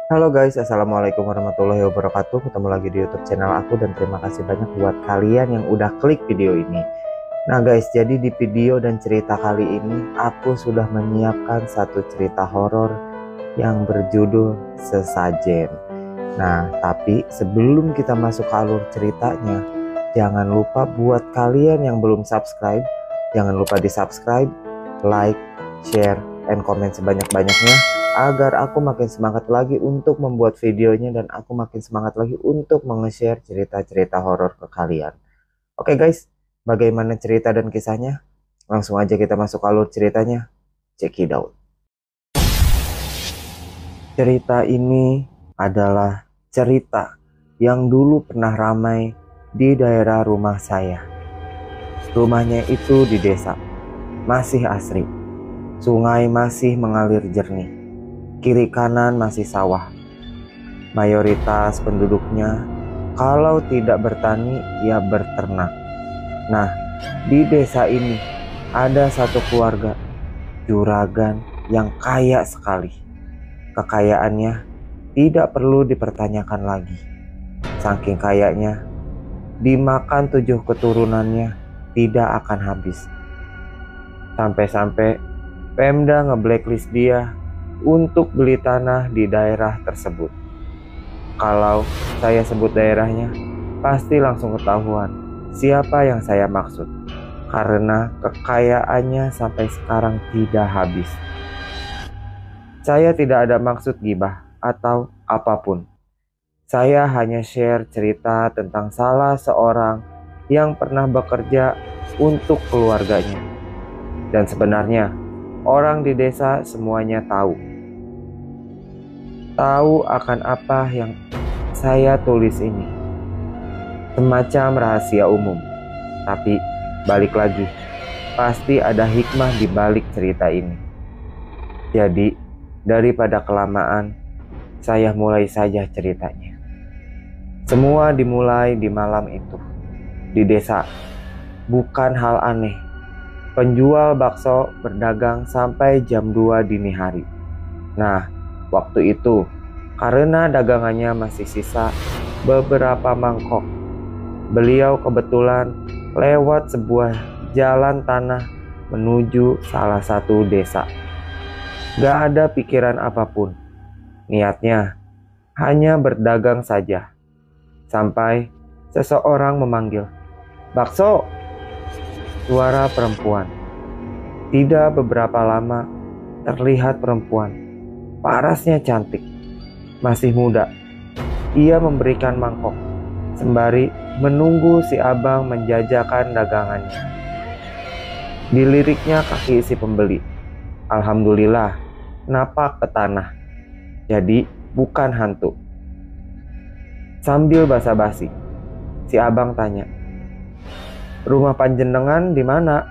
Halo guys, assalamualaikum warahmatullahi wabarakatuh. Ketemu lagi di YouTube channel aku dan terima kasih banyak buat kalian yang udah klik video ini. Nah guys, jadi di video dan cerita kali ini aku sudah menyiapkan satu cerita horor yang berjudul Sesajen. Nah, tapi sebelum kita masuk ke alur ceritanya, jangan lupa buat kalian yang belum subscribe, jangan lupa di subscribe, like, share, and comment sebanyak-banyaknya agar aku makin semangat lagi untuk membuat videonya dan aku makin semangat lagi untuk nge-share cerita-cerita horor ke kalian. Oke guys, bagaimana cerita dan kisahnya? Langsung aja kita masuk alur ceritanya. Check it out. Cerita ini adalah cerita yang dulu pernah ramai di daerah rumah saya. Rumahnya itu di desa, masih asri. Sungai masih mengalir jernih. Kiri kanan masih sawah. Mayoritas penduduknya kalau tidak bertani ya berternak. Nah, di desa ini ada satu keluarga juragan yang kaya sekali. Kekayaannya tidak perlu dipertanyakan lagi. Saking kayanya, dimakan 7 keturunannya tidak akan habis. Sampai-sampai Pemda nge-blacklist dia untuk beli tanah di daerah tersebut. Kalau saya sebut daerahnya, pasti langsung ketahuan siapa yang saya maksud, karena kekayaannya sampai sekarang tidak habis. Saya tidak ada maksud gibah atau apapun. Saya hanya share cerita tentang salah seorang yang pernah bekerja untuk keluarganya. Dan sebenarnya, orang di desa semuanya tahu akan apa yang saya tulis ini. Semacam rahasia umum. Tapi balik lagi, pasti ada hikmah di balik cerita ini. Jadi, daripada kelamaan, saya mulai saja ceritanya. Semua dimulai di malam itu. Di desa, bukan hal aneh. Penjual bakso berdagang sampai jam 2 dini hari. Nah, waktu itu, karena dagangannya masih sisa beberapa mangkok, beliau kebetulan lewat sebuah jalan tanah menuju salah satu desa. Gak ada pikiran apapun. Niatnya hanya berdagang saja. Sampai seseorang memanggil, "Bakso!" Suara perempuan. Tidak beberapa lama terlihat perempuan. Parasnya cantik, masih muda. Ia memberikan mangkok sembari menunggu si abang menjajakan dagangannya. Diliriknya kaki si pembeli. Alhamdulillah, napak ke tanah. Jadi bukan hantu. Sambil basa-basi, si abang tanya, "Rumah panjenengan di mana?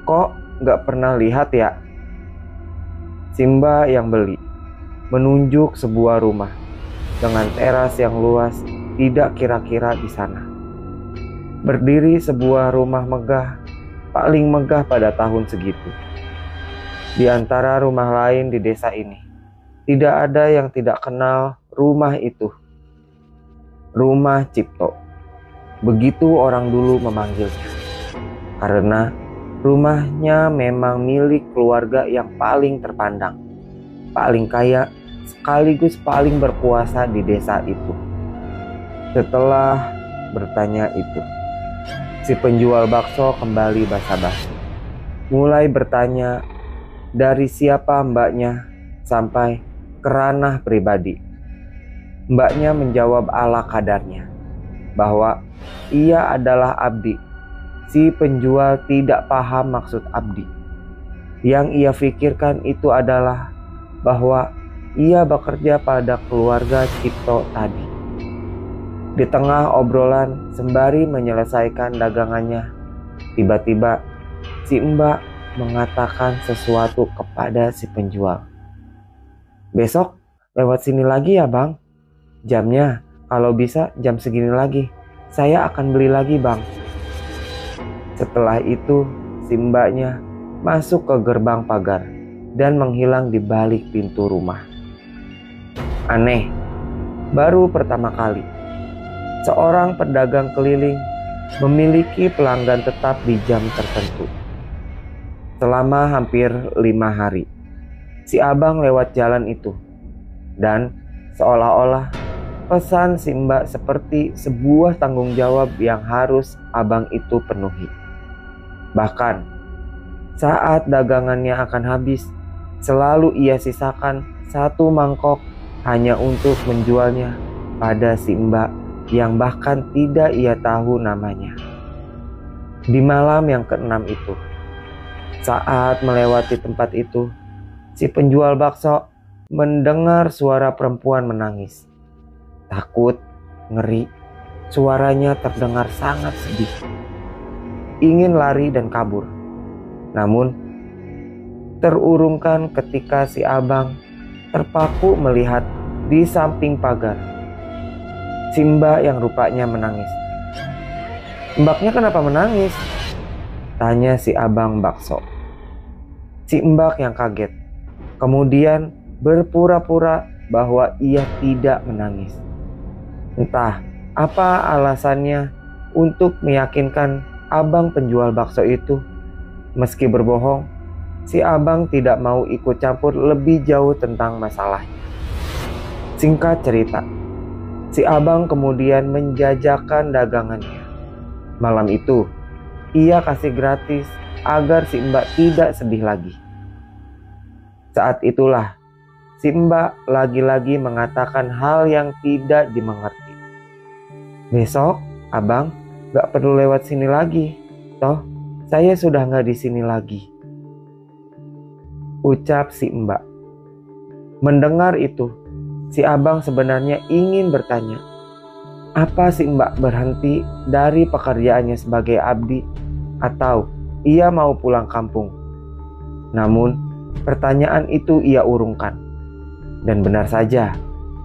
Kok nggak pernah lihat ya?" Simba yang beli menunjuk sebuah rumah dengan teras yang luas, tidak kira-kira di sana. Berdiri sebuah rumah megah, paling megah pada tahun segitu. Di antara rumah lain di desa ini, tidak ada yang tidak kenal rumah itu. Rumah Cipto. Begitu orang dulu memanggilnya. Karena rumahnya memang milik keluarga yang paling terpandang, paling kaya, sekaligus paling berkuasa di desa itu. Setelah bertanya itu, si penjual bakso kembali basa-basi. Mulai bertanya dari siapa mbaknya sampai ke ranah pribadi. Mbaknya menjawab ala kadarnya bahwa ia adalah abdi. Si penjual tidak paham maksud abdi. Yang ia pikirkan itu adalah bahwa ia bekerja pada keluarga Cipto tadi. Di tengah obrolan sembari menyelesaikan dagangannya, tiba-tiba si Mbak mengatakan sesuatu kepada si penjual. "Besok lewat sini lagi ya bang. Jamnya kalau bisa jam segini lagi. Saya akan beli lagi bang." Setelah itu, si mbaknya masuk ke gerbang pagar dan menghilang di balik pintu rumah. Aneh, baru pertama kali seorang pedagang keliling memiliki pelanggan tetap di jam tertentu. Selama hampir 5 hari, si abang lewat jalan itu, dan seolah-olah pesan si mbak seperti sebuah tanggung jawab yang harus abang itu penuhi. Bahkan saat dagangannya akan habis, selalu ia sisakan satu mangkok hanya untuk menjualnya pada si mbak yang bahkan tidak ia tahu namanya. Di malam yang ke-6 itu, saat melewati tempat itu, si penjual bakso mendengar suara perempuan menangis. Takut, ngeri, suaranya terdengar sangat sedih. Ingin lari dan kabur, namun terurungkan ketika si abang terpaku melihat di samping pagar si mbak yang rupanya menangis. "Mbaknya kenapa menangis?" tanya si abang bakso. Si mbak yang kaget, kemudian berpura-pura bahwa ia tidak menangis. Entah apa alasannya untuk meyakinkan abang penjual bakso itu. Meski berbohong, si abang tidak mau ikut campur lebih jauh tentang masalahnya. Singkat cerita, si abang kemudian menjajakan dagangannya. Malam itu, ia kasih gratis agar si mbak tidak sedih lagi. Saat itulah, si mbak lagi-lagi mengatakan hal yang tidak dimengerti. "Besok, abang gak perlu lewat sini lagi. Toh, saya sudah gak di sini lagi," ucap si mbak. Mendengar itu, si abang sebenarnya ingin bertanya, apa si mbak berhenti dari pekerjaannya sebagai abdi atau ia mau pulang kampung. Namun, pertanyaan itu ia urungkan. Dan benar saja,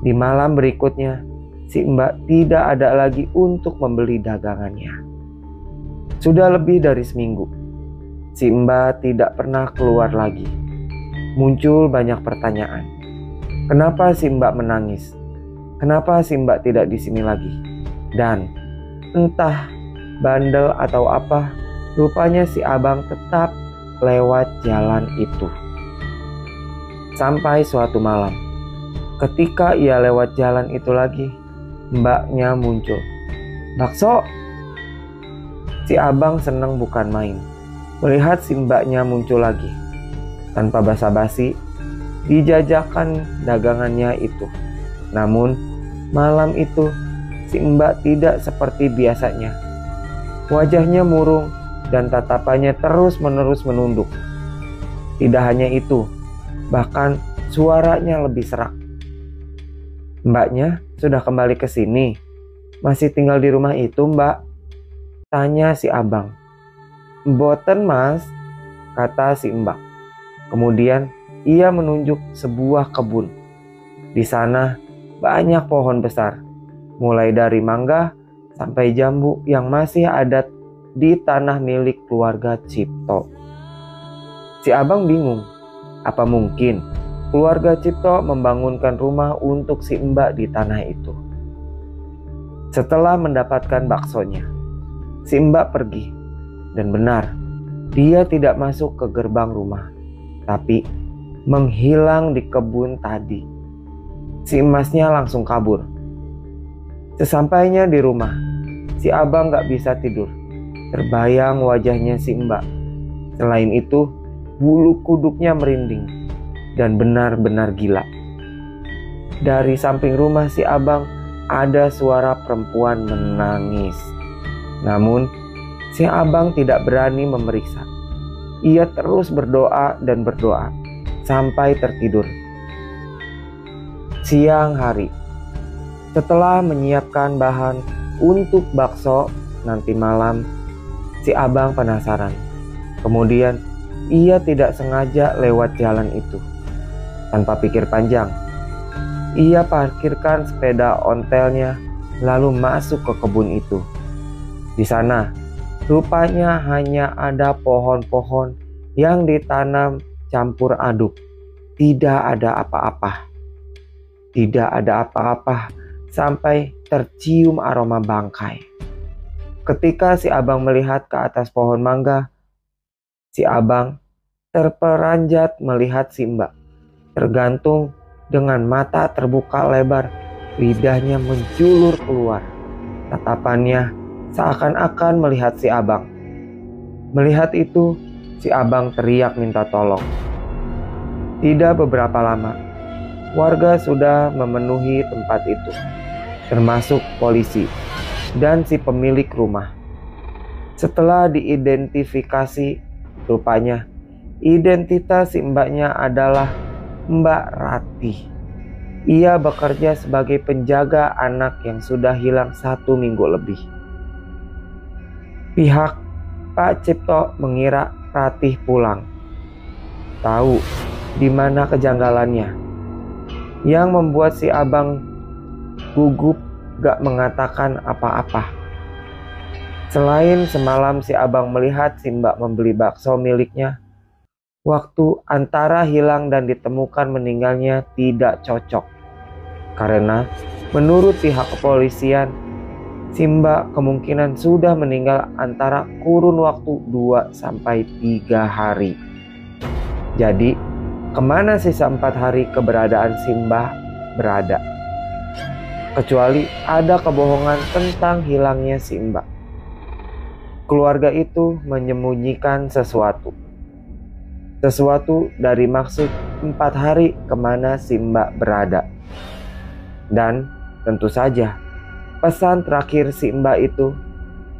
di malam berikutnya, si mbak tidak ada lagi untuk membeli dagangannya. Sudah lebih dari seminggu, si mbak tidak pernah keluar lagi. Muncul banyak pertanyaan. Kenapa si mbak menangis? Kenapa si mbak tidak di sini lagi? Dan entah bandel atau apa, rupanya si abang tetap lewat jalan itu. Sampai suatu malam, ketika ia lewat jalan itu lagi, mbaknya muncul. "Bakso!" Si abang senang bukan main melihat si mbaknya muncul lagi. Tanpa basa-basi, dijajakan dagangannya itu. Namun, malam itu si mbak tidak seperti biasanya. Wajahnya murung dan tatapannya terus-menerus menunduk. Tidak hanya itu, bahkan suaranya lebih serak. "Mbaknya sudah kembali ke sini? Masih tinggal di rumah itu, mbak?" tanya si abang. "Mboten, mas," kata si mbak. Kemudian ia menunjuk sebuah kebun. Di sana banyak pohon besar, mulai dari mangga sampai jambu yang masih ada di tanah milik keluarga Cipto. Si abang bingung, apa mungkin keluarga Cipto membangunkan rumah untuk si mbak di tanah itu? Setelah mendapatkan baksonya, si mbak pergi. Dan benar, dia tidak masuk ke gerbang rumah, tapi menghilang di kebun tadi. Si emasnya langsung kabur. Sesampainya di rumah, si abang gak bisa tidur. Terbayang wajahnya si mbak. Selain itu, bulu kuduknya merinding dan benar-benar gila. Dari samping rumah si abang ada suara perempuan menangis. Namun, si abang tidak berani memeriksa. Ia terus berdoa dan berdoa sampai tertidur. Siang hari, setelah menyiapkan bahan untuk bakso nanti malam, si abang penasaran. Kemudian ia tidak sengaja lewat jalan itu. Tanpa pikir panjang, ia parkirkan sepeda ontelnya lalu masuk ke kebun itu. Di sana, rupanya hanya ada pohon-pohon yang ditanam campur aduk. Tidak ada apa-apa. Tidak ada apa-apa sampai tercium aroma bangkai. Ketika si abang melihat ke atas pohon mangga, si abang terperanjat melihat si mbak tergantung dengan mata terbuka lebar, lidahnya menjulur keluar. Tatapannya seakan-akan melihat si abang. Melihat itu, si abang teriak minta tolong. Tidak beberapa lama, warga sudah memenuhi tempat itu, termasuk polisi dan si pemilik rumah. Setelah diidentifikasi, rupanya identitas si mbaknya adalah Mbak Ratih. Ia bekerja sebagai penjaga anak yang sudah hilang 1 minggu lebih. Pihak Pak Cipto mengira Ratih pulang. Tahu di mana kejanggalannya. Yang membuat si abang gugup gak mengatakan apa-apa. Selain semalam si abang melihat si mbak membeli bakso miliknya, waktu antara hilang dan ditemukan meninggalnya tidak cocok. Karena menurut pihak kepolisian, si mbak kemungkinan sudah meninggal antara kurun waktu 2-3 hari. Jadi, kemana sisa 4 hari keberadaan si mbak berada? Kecuali ada kebohongan tentang hilangnya si mbak. Keluarga itu menyembunyikan sesuatu dari maksud 4 hari kemana si mbak berada. Dan tentu saja pesan terakhir si mbak itu.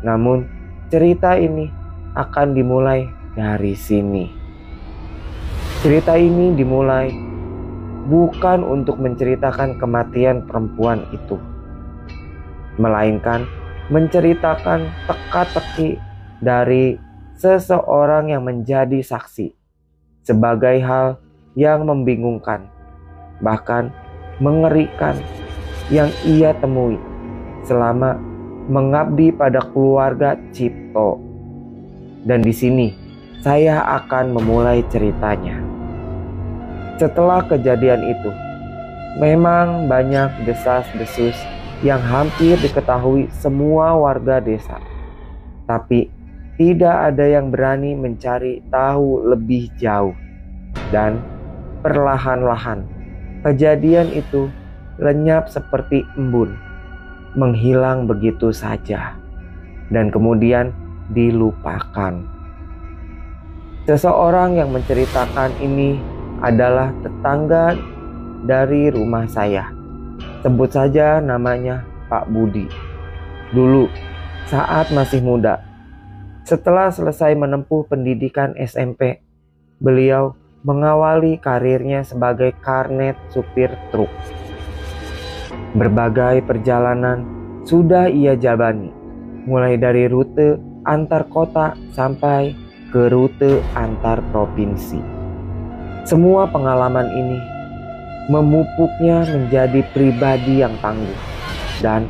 Namun cerita ini akan dimulai dari sini. Cerita ini dimulai bukan untuk menceritakan kematian perempuan itu, melainkan menceritakan teka-teki dari seseorang yang menjadi saksi sebagai hal yang membingungkan, bahkan mengerikan yang ia temui selama mengabdi pada keluarga Cipto. Dan di sini saya akan memulai ceritanya. Setelah kejadian itu, memang banyak desas-desus yang hampir diketahui semua warga desa. Tapi tidak ada yang berani mencari tahu lebih jauh. Dan perlahan-lahan kejadian itu lenyap seperti embun, menghilang begitu saja, dan kemudian dilupakan. Seseorang yang menceritakan ini adalah tetangga dari rumah saya. Sebut saja namanya Pak Budi. Dulu saat masih muda, setelah selesai menempuh pendidikan SMP, beliau mengawali karirnya sebagai karnet supir truk. Berbagai perjalanan sudah ia jalani, mulai dari rute antar kota sampai ke rute antar provinsi. Semua pengalaman ini memupuknya menjadi pribadi yang tangguh dan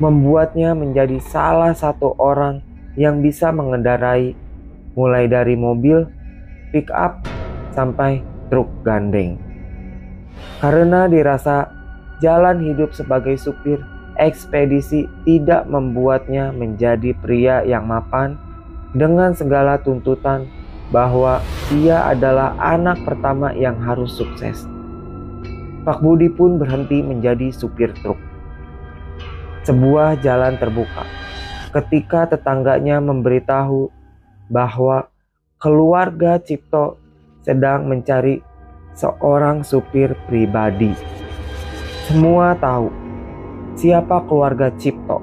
membuatnya menjadi salah satu orang yang bisa mengendarai mulai dari mobil, pick up, sampai truk gandeng. Karena dirasa jalan hidup sebagai supir ekspedisi tidak membuatnya menjadi pria yang mapan dengan segala tuntutan bahwa ia adalah anak pertama yang harus sukses. Pak Budi pun berhenti menjadi supir truk. Sebuah jalan terbuka ketika tetangganya memberitahu bahwa keluarga Cipto sedang mencari seorang supir pribadi. Semua tahu siapa keluarga Cipto.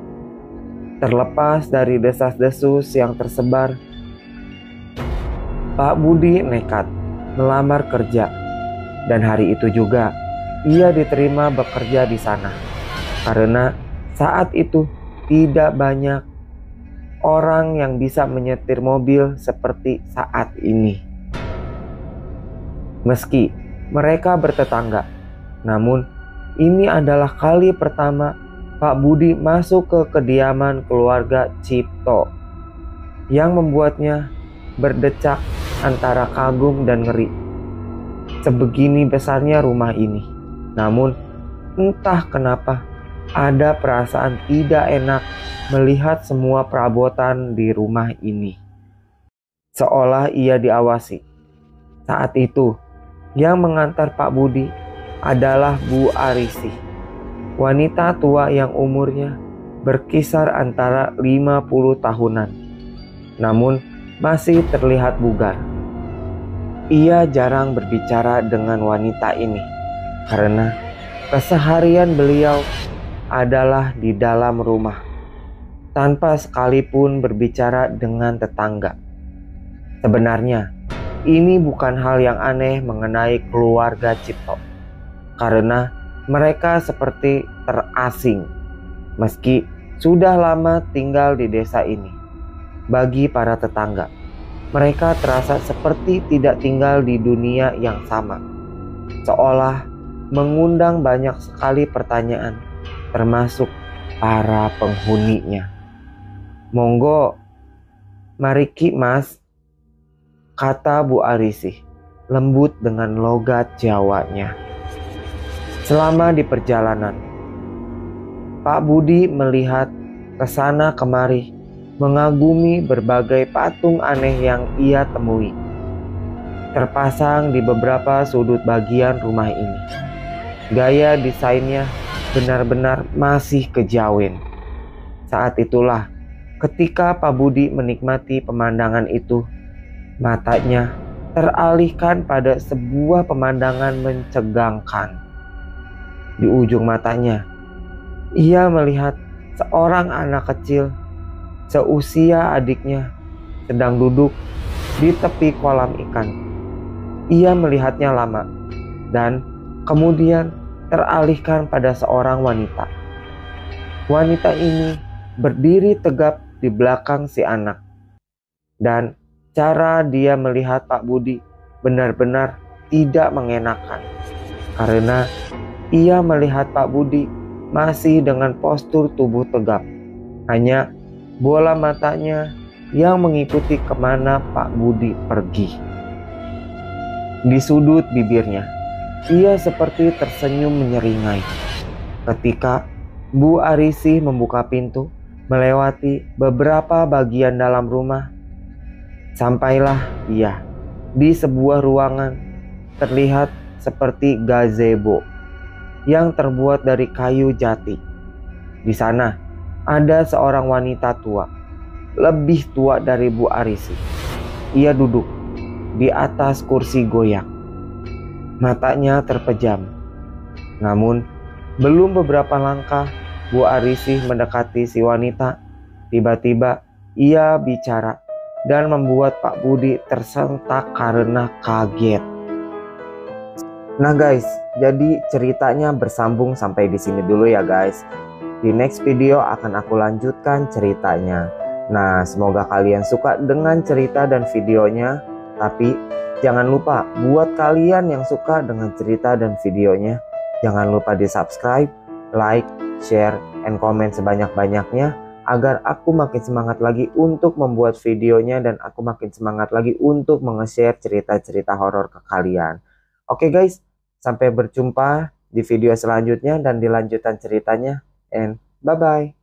Terlepas dari desas-desus yang tersebar, Pak Budi nekat melamar kerja, dan hari itu juga ia diterima bekerja di sana. Karena saat itu tidak banyak orang yang bisa menyetir mobil seperti saat ini. Meski mereka bertetangga, namun ini adalah kali pertama Pak Budi masuk ke kediaman keluarga Cipto, yang membuatnya berdecak antara kagum dan ngeri. Sebegini besarnya rumah ini, namun Entah kenapa, ada perasaan tidak enak melihat semua perabotan di rumah ini. Seolah ia diawasi. Saat itu, yang mengantar Pak Budi adalah Bu Arisih, wanita tua yang umurnya berkisar antara 50 tahunan, namun masih terlihat bugar. Ia jarang berbicara dengan wanita ini karena keseharian beliau adalah di dalam rumah, tanpa sekalipun berbicara dengan tetangga. Sebenarnya, ini bukan hal yang aneh mengenai keluarga Cipto, karena mereka seperti terasing meski sudah lama tinggal di desa ini. Bagi para tetangga, mereka terasa seperti tidak tinggal di dunia yang sama, seolah mengundang banyak sekali pertanyaan, termasuk para penghuninya. "Monggo, mariki Mas," kata Bu Arisih, lembut dengan logat Jawanya. Selama di perjalanan, Pak Budi melihat ke sana kemari, mengagumi berbagai patung aneh yang ia temui, terpasang di beberapa sudut bagian rumah ini. Gaya desainnya benar-benar masih kejawen. Saat itulah ketika Pak Budi menikmati pemandangan itu, matanya teralihkan pada sebuah pemandangan mencegangkan. Di ujung matanya, ia melihat seorang anak kecil seusia adiknya sedang duduk di tepi kolam ikan. Ia melihatnya lama dan kemudian teralihkan pada seorang wanita. Wanita ini berdiri tegap di belakang si anak, dan cara dia melihat Pak Budi benar-benar tidak mengenakan, karena ia melihat Pak Budi masih dengan postur tubuh tegap. Hanya bola matanya yang mengikuti kemana Pak Budi pergi. Di sudut bibirnya, ia seperti tersenyum menyeringai. Ketika Bu Arisih membuka pintu melewati beberapa bagian dalam rumah, sampailah ia di sebuah ruangan terlihat seperti gazebo yang terbuat dari kayu jati. Di sana ada seorang wanita tua, lebih tua dari Bu Arisih. Ia duduk di atas kursi goyang. Matanya terpejam. Namun, belum beberapa langkah Bu Arisih mendekati si wanita, tiba-tiba ia bicara dan membuat Pak Budi tersentak karena kaget. Nah guys, jadi ceritanya bersambung sampai di sini dulu ya guys. Di next video akan aku lanjutkan ceritanya. Nah, semoga kalian suka dengan cerita dan videonya. Tapi jangan lupa buat kalian yang suka dengan cerita dan videonya, jangan lupa di subscribe, like, share, and comment sebanyak-banyaknya agar aku makin semangat lagi untuk membuat videonya dan aku makin semangat lagi untuk nge-share cerita-cerita horor ke kalian. Oke guys, sampai berjumpa di video selanjutnya dan di lanjutan ceritanya, and bye-bye.